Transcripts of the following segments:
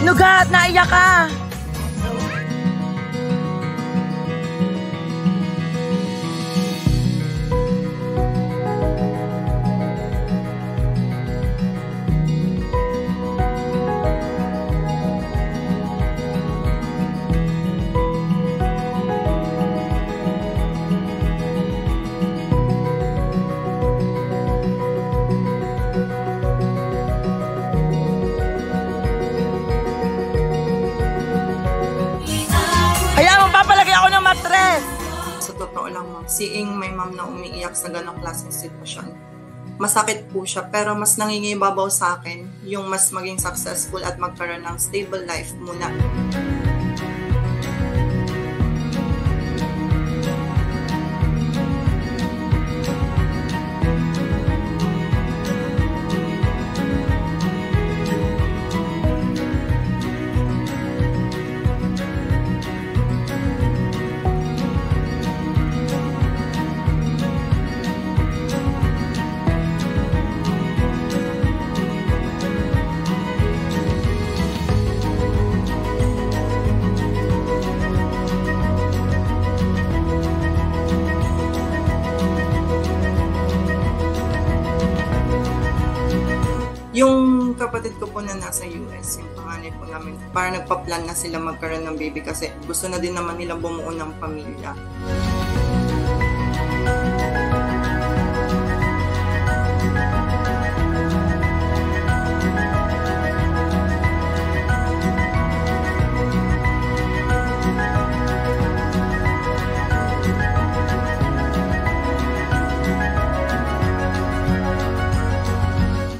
Sinugat! Naiyak ka! Sa totoo lang, ma'am, seeing my mom na umiiyak sa ganong klaseng sitwasyon, masakit po siya, pero mas nangingibabaw sa akin yung mas maging successful at magkaroon ng stable life muna. Yung kapatid ko po na nasa US, yung panganay po namin, parang nagpa-plan na sila magkaroon ng baby kasi gusto na din naman nilang bumuo ng pamilya.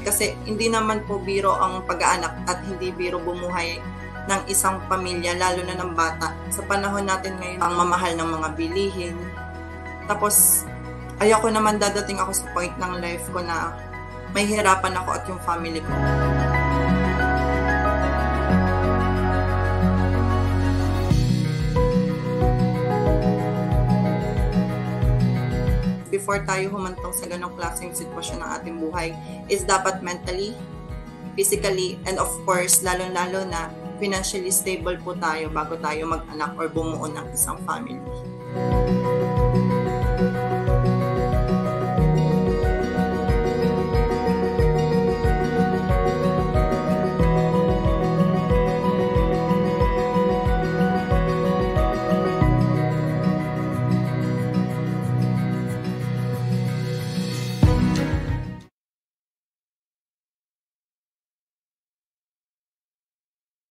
Kasi hindi naman po biro ang pag-aanak at hindi biro bumuhay ng isang pamilya, lalo na ng bata. Sa panahon natin ngayon, ang mamahal ng mga bilihin. Tapos, ayoko naman dadating ako sa point ng life ko na may hirapan ako at yung family ko. Before tayo humantong sa ganong klaseng sitwasyon ng ating buhay is dapat mentally, physically, and of course, lalo-lalo na financially stable po tayo bago tayo mag-anak or bumuo ng isang family.